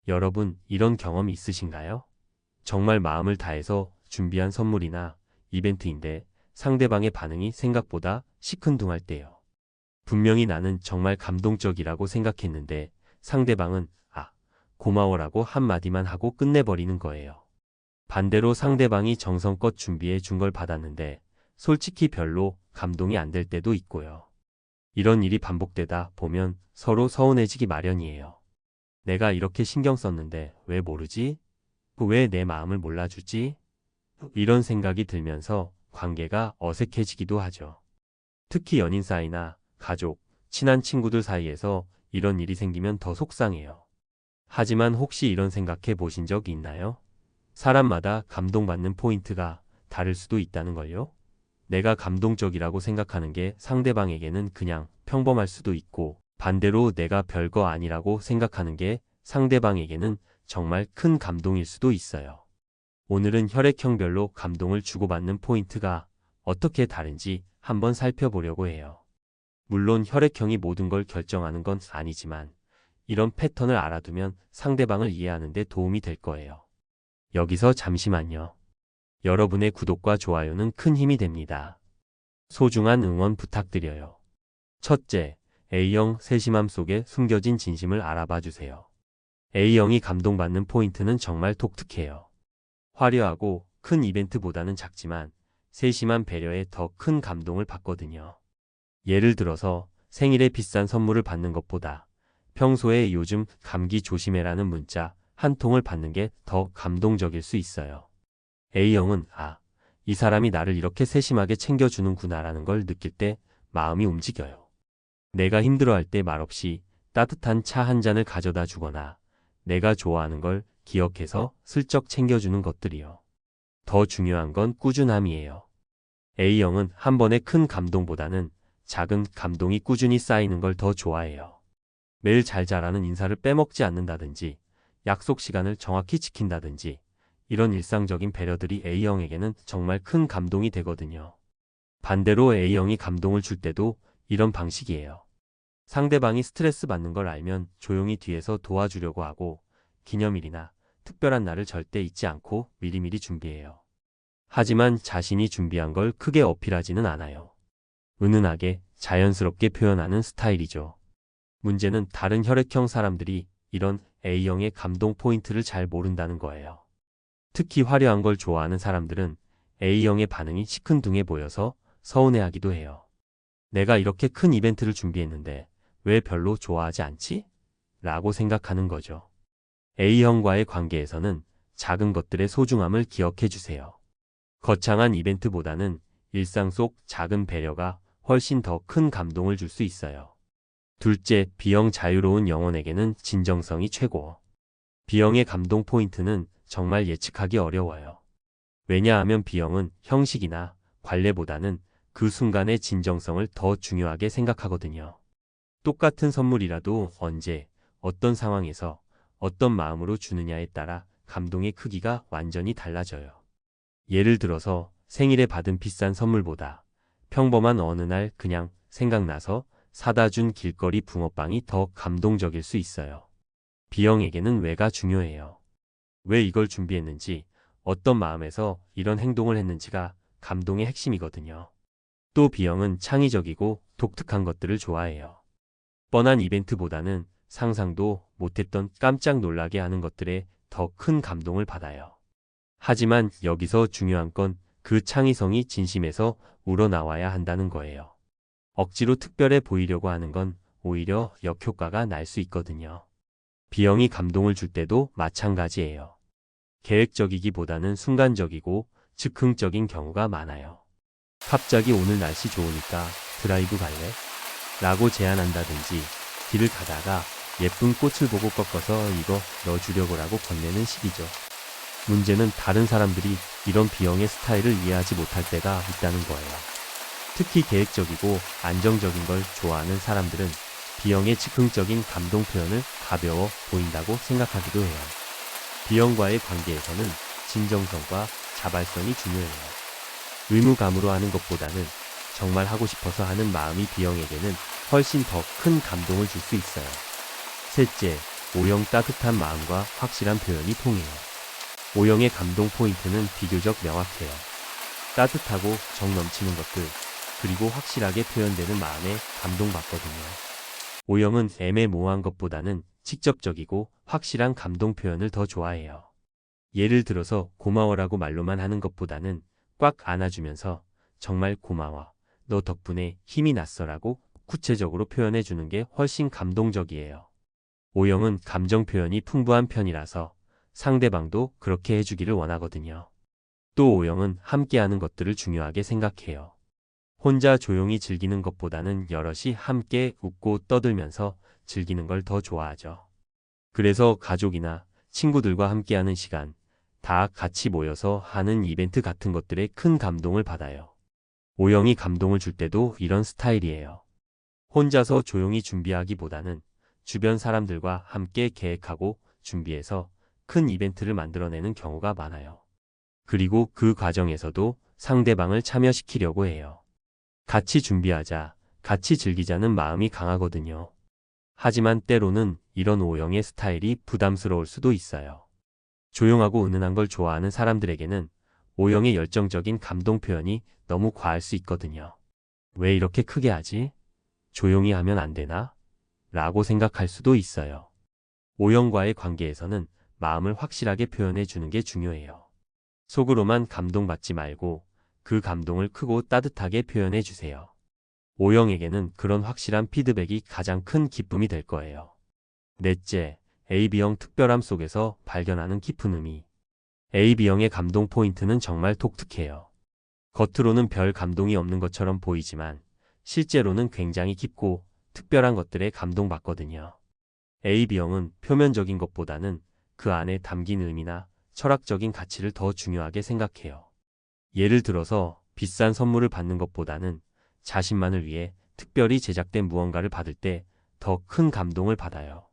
여러분, 이런 경험 있으신가요? 정말 마음을 다해서 준비한 선물이나 이벤트인데 상대방의 반응이 생각보다 시큰둥할 때요. 분명히 나는 정말 감동적이라고 생각했는데 상대방은 고마워라고 한마디만 하고 끝내버리는 거예요. 반대로 상대방이 정성껏 준비해 준 걸 받았는데 솔직히 별로 감동이 안 될 때도 있고요. 이런 일이 반복되다 보면 서로 서운해지기 마련이에요. 내가 이렇게 신경 썼는데 왜 모르지? 왜 내 마음을 몰라주지? 이런 생각이 들면서 관계가 어색해지기도 하죠. 특히 연인 사이나 가족, 친한 친구들 사이에서 이런 일이 생기면 더 속상해요. 하지만 혹시 이런 생각해 보신 적 있나요? 사람마다 감동받는 포인트가 다를 수도 있다는 걸요. 내가 감동적이라고 생각하는 게 상대방에게는 그냥 평범할 수도 있고, 반대로 내가 별거 아니라고 생각하는 게 상대방에게는 정말 큰 감동일 수도 있어요. 오늘은 혈액형별로 감동을 주고받는 포인트가 어떻게 다른지 한번 살펴보려고 해요. 물론 혈액형이 모든 걸 결정하는 건 아니지만 이런 패턴을 알아두면 상대방을 이해하는 데 도움이 될 거예요. 여기서 잠시만요. 여러분의 구독과 좋아요는 큰 힘이 됩니다. 소중한 응원 부탁드려요. 첫째, A형 세심함 속에 숨겨진 진심을 알아봐 주세요. A형이 감동받는 포인트는 정말 독특해요. 화려하고 큰 이벤트보다는 작지만 세심한 배려에 더 큰 감동을 받거든요. 예를 들어서 생일에 비싼 선물을 받는 것보다 평소에 요즘 감기 조심해라는 문자 한 통을 받는 게 더 감동적일 수 있어요. A형은 이 사람이 나를 이렇게 세심하게 챙겨주는구나라는 걸 느낄 때 마음이 움직여요. 내가 힘들어할 때 말없이 따뜻한 차 한 잔을 가져다 주거나 내가 좋아하는 걸 기억해서 슬쩍 챙겨주는 것들이요. 더 중요한 건 꾸준함이에요. A형은 한 번의 큰 감동보다는 작은 감동이 꾸준히 쌓이는 걸 더 좋아해요. 매일 잘 자라는 인사를 빼먹지 않는다든지, 약속 시간을 정확히 지킨다든지, 이런 일상적인 배려들이 A형에게는 정말 큰 감동이 되거든요. 반대로 A형이 감동을 줄 때도 이런 방식이에요. 상대방이 스트레스 받는 걸 알면 조용히 뒤에서 도와주려고 하고 기념일이나 특별한 날을 절대 잊지 않고 미리미리 준비해요. 하지만 자신이 준비한 걸 크게 어필하지는 않아요. 은은하게 자연스럽게 표현하는 스타일이죠. 문제는 다른 혈액형 사람들이 이런 A형의 감동 포인트를 잘 모른다는 거예요. 특히 화려한 걸 좋아하는 사람들은 A형의 반응이 시큰둥해 보여서 서운해하기도 해요. 내가 이렇게 큰 이벤트를 준비했는데 왜 별로 좋아하지 않지? 라고 생각하는 거죠. A형과의 관계에서는 작은 것들의 소중함을 기억해 주세요. 거창한 이벤트보다는 일상 속 작은 배려가 훨씬 더 큰 감동을 줄 수 있어요. 둘째, B형 자유로운 영혼에게는 진정성이 최고. B형의 감동 포인트는 정말 예측하기 어려워요. 왜냐하면 B형은 형식이나 관례보다는 그 순간의 진정성을 더 중요하게 생각하거든요. 똑같은 선물이라도 언제, 어떤 상황에서, 어떤 마음으로 주느냐에 따라 감동의 크기가 완전히 달라져요. 예를 들어서 생일에 받은 비싼 선물보다 평범한 어느 날 그냥 생각나서 사다 준 길거리 붕어빵이 더 감동적일 수 있어요. B형에게는 왜가 중요해요. 왜 이걸 준비했는지, 어떤 마음에서 이런 행동을 했는지가 감동의 핵심이거든요. 또 B형은 창의적이고 독특한 것들을 좋아해요. 뻔한 이벤트보다는 상상도 못했던 깜짝 놀라게 하는 것들에 더 큰 감동을 받아요. 하지만 여기서 중요한 건 그 창의성이 진심에서 우러나와야 한다는 거예요. 억지로 특별해 보이려고 하는 건 오히려 역효과가 날 수 있거든요. B형이 감동을 줄 때도 마찬가지예요. 계획적이기보다는 순간적이고 즉흥적인 경우가 많아요. 갑자기 오늘 날씨 좋으니까 드라이브 갈래? 라고 제안한다든지 길을 가다가 예쁜 꽃을 보고 꺾어서 이거 넣어주려고라고 건네는 식이죠. 문제는 다른 사람들이 이런 B형의 스타일을 이해하지 못할 때가 있다는 거예요. 특히 계획적이고 안정적인 걸 좋아하는 사람들은 B형의 즉흥적인 감동 표현을 가벼워 보인다고 생각하기도 해요. B형과의 관계에서는 진정성과 자발성이 중요해요. 의무감으로 하는 것보다는 정말 하고 싶어서 하는 마음이 B형에게는 훨씬 더 큰 감동을 줄 수 있어요. 셋째, O형 따뜻한 마음과 확실한 표현이 통해요. O형의 감동 포인트는 비교적 명확해요. 따뜻하고 정 넘치는 것들, 그리고 확실하게 표현되는 마음에 감동받거든요. O형은 애매모호한 것보다는 직접적이고 확실한 감동 표현을 더 좋아해요. 예를 들어서 고마워라고 말로만 하는 것보다는 꽉 안아주면서 정말 고마워, 너 덕분에 힘이 났어라고 구체적으로 표현해 주는 게 훨씬 감동적이에요. O형은 감정 표현이 풍부한 편이라서 상대방도 그렇게 해주기를 원하거든요. 또 O형은 함께하는 것들을 중요하게 생각해요. 혼자 조용히 즐기는 것보다는 여럿이 함께 웃고 떠들면서 즐기는 걸 더 좋아하죠. 그래서 가족이나 친구들과 함께하는 시간, 다 같이 모여서 하는 이벤트 같은 것들에 큰 감동을 받아요. O형이 감동을 줄 때도 이런 스타일이에요. 혼자서 조용히 준비하기보다는 주변 사람들과 함께 계획하고 준비해서 큰 이벤트를 만들어내는 경우가 많아요. 그리고 그 과정에서도 상대방을 참여시키려고 해요. 같이 준비하자, 같이 즐기자는 마음이 강하거든요. 하지만 때로는 이런 O형의 스타일이 부담스러울 수도 있어요. 조용하고 은은한 걸 좋아하는 사람들에게는 O형의 열정적인 감동 표현이 너무 과할 수 있거든요. 왜 이렇게 크게 하지? 조용히 하면 안 되나? 라고 생각할 수도 있어요. O형과의 관계에서는 마음을 확실하게 표현해 주는 게 중요해요. 속으로만 감동받지 말고 그 감동을 크고 따뜻하게 표현해 주세요. O형에게는 그런 확실한 피드백이 가장 큰 기쁨이 될 거예요. 넷째, AB형 특별함 속에서 발견하는 깊은 의미. AB형의 감동 포인트는 정말 독특해요. 겉으로는 별 감동이 없는 것처럼 보이지만 실제로는 굉장히 깊고 특별한 것들에 감동받거든요. AB형은 표면적인 것보다는 그 안에 담긴 의미나 철학적인 가치를 더 중요하게 생각해요. 예를 들어서 비싼 선물을 받는 것보다는 자신만을 위해 특별히 제작된 무언가를 받을 때 더 큰 감동을 받아요.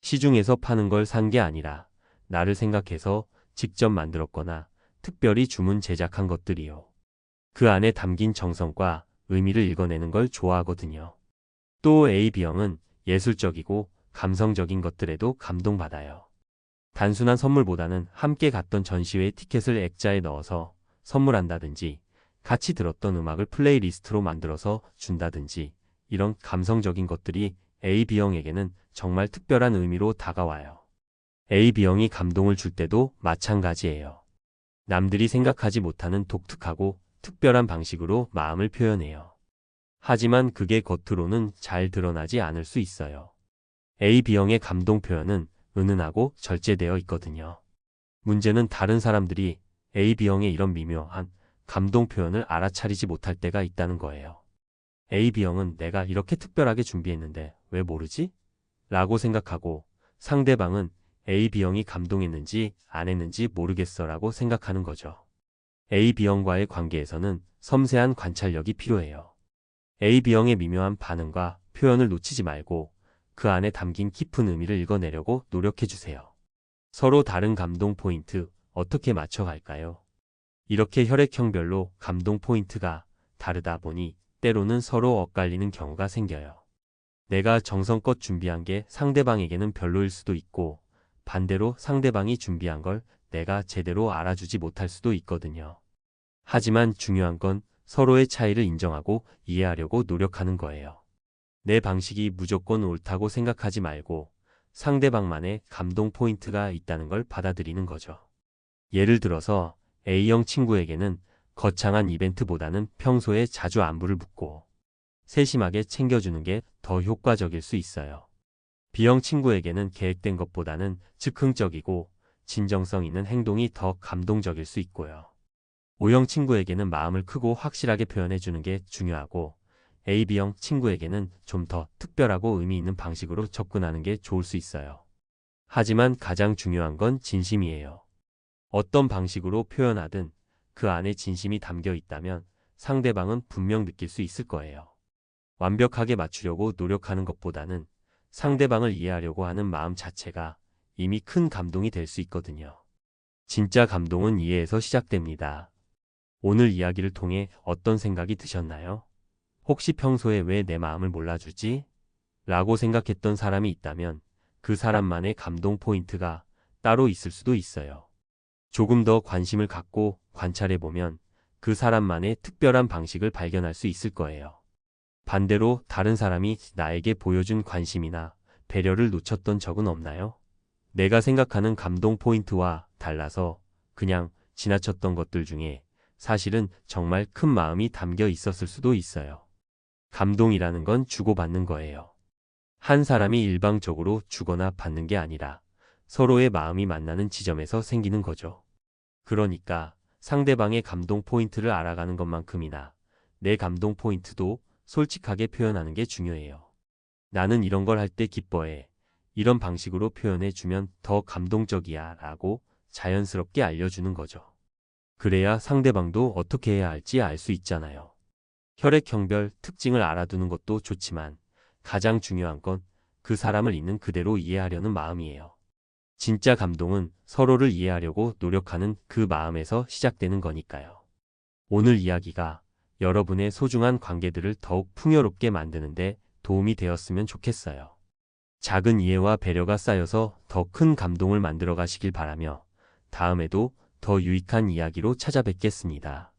시중에서 파는 걸 산 게 아니라 나를 생각해서 직접 만들었거나 특별히 주문 제작한 것들이요. 그 안에 담긴 정성과 의미를 읽어내는 걸 좋아하거든요. 또 AB형은 예술적이고 감성적인 것들에도 감동받아요. 단순한 선물보다는 함께 갔던 전시회 티켓을 액자에 넣어서 선물한다든지 같이 들었던 음악을 플레이리스트로 만들어서 준다든지 이런 감성적인 것들이 AB형에게는 정말 특별한 의미로 다가와요. AB형이 감동을 줄 때도 마찬가지예요. 남들이 생각하지 못하는 독특하고 특별한 방식으로 마음을 표현해요. 하지만 그게 겉으로는 잘 드러나지 않을 수 있어요. AB형의 감동 표현은 은은하고 절제되어 있거든요. 문제는 다른 사람들이 AB형의 이런 미묘한 감동 표현을 알아차리지 못할 때가 있다는 거예요. AB형은 내가 이렇게 특별하게 준비했는데 왜 모르지? 라고 생각하고 상대방은 AB형이 감동했는지 안 했는지 모르겠어 라고 생각하는 거죠. AB형과의 관계에서는 섬세한 관찰력이 필요해요. AB형의 미묘한 반응과 표현을 놓치지 말고 그 안에 담긴 깊은 의미를 읽어내려고 노력해주세요. 서로 다른 감동 포인트 어떻게 맞춰갈까요? 이렇게 혈액형별로 감동 포인트가 다르다 보니 때로는 서로 엇갈리는 경우가 생겨요. 내가 정성껏 준비한 게 상대방에게는 별로일 수도 있고 반대로 상대방이 준비한 걸 내가 제대로 알아주지 못할 수도 있거든요. 하지만 중요한 건 서로의 차이를 인정하고 이해하려고 노력하는 거예요. 내 방식이 무조건 옳다고 생각하지 말고 상대방만의 감동 포인트가 있다는 걸 받아들이는 거죠. 예를 들어서 A형 친구에게는 거창한 이벤트보다는 평소에 자주 안부를 묻고 세심하게 챙겨주는 게 더 효과적일 수 있어요. B형 친구에게는 계획된 것보다는 즉흥적이고 진정성 있는 행동이 더 감동적일 수 있고요. O형 친구에게는 마음을 크고 확실하게 표현해주는 게 중요하고 AB형 친구에게는 좀 더 특별하고 의미 있는 방식으로 접근하는 게 좋을 수 있어요. 하지만 가장 중요한 건 진심이에요. 어떤 방식으로 표현하든 그 안에 진심이 담겨 있다면 상대방은 분명 느낄 수 있을 거예요. 완벽하게 맞추려고 노력하는 것보다는 상대방을 이해하려고 하는 마음 자체가 이미 큰 감동이 될 수 있거든요. 진짜 감동은 이해에서 시작됩니다. 오늘 이야기를 통해 어떤 생각이 드셨나요? 혹시 평소에 왜 내 마음을 몰라주지? 라고 생각했던 사람이 있다면 그 사람만의 감동 포인트가 따로 있을 수도 있어요. 조금 더 관심을 갖고 관찰해 보면 그 사람만의 특별한 방식을 발견할 수 있을 거예요. 반대로 다른 사람이 나에게 보여준 관심이나 배려를 놓쳤던 적은 없나요? 내가 생각하는 감동 포인트와 달라서 그냥 지나쳤던 것들 중에 사실은 정말 큰 마음이 담겨 있었을 수도 있어요. 감동이라는 건 주고받는 거예요. 한 사람이 일방적으로 주거나 받는 게 아니라 서로의 마음이 만나는 지점에서 생기는 거죠. 그러니까 상대방의 감동 포인트를 알아가는 것만큼이나 내 감동 포인트도 솔직하게 표현하는 게 중요해요. 나는 이런 걸 할 때 기뻐해. 이런 방식으로 표현해 주면 더 감동적이야 라고 자연스럽게 알려주는 거죠. 그래야 상대방도 어떻게 해야 할지 알 수 있잖아요. 혈액형별 특징을 알아두는 것도 좋지만 가장 중요한 건 그 사람을 있는 그대로 이해하려는 마음이에요. 진짜 감동은 서로를 이해하려고 노력하는 그 마음에서 시작되는 거니까요. 오늘 이야기가 여러분의 소중한 관계들을 더욱 풍요롭게 만드는데 도움이 되었으면 좋겠어요. 작은 이해와 배려가 쌓여서 더 큰 감동을 만들어 가시길 바라며 다음에도 더 유익한 이야기로 찾아뵙겠습니다.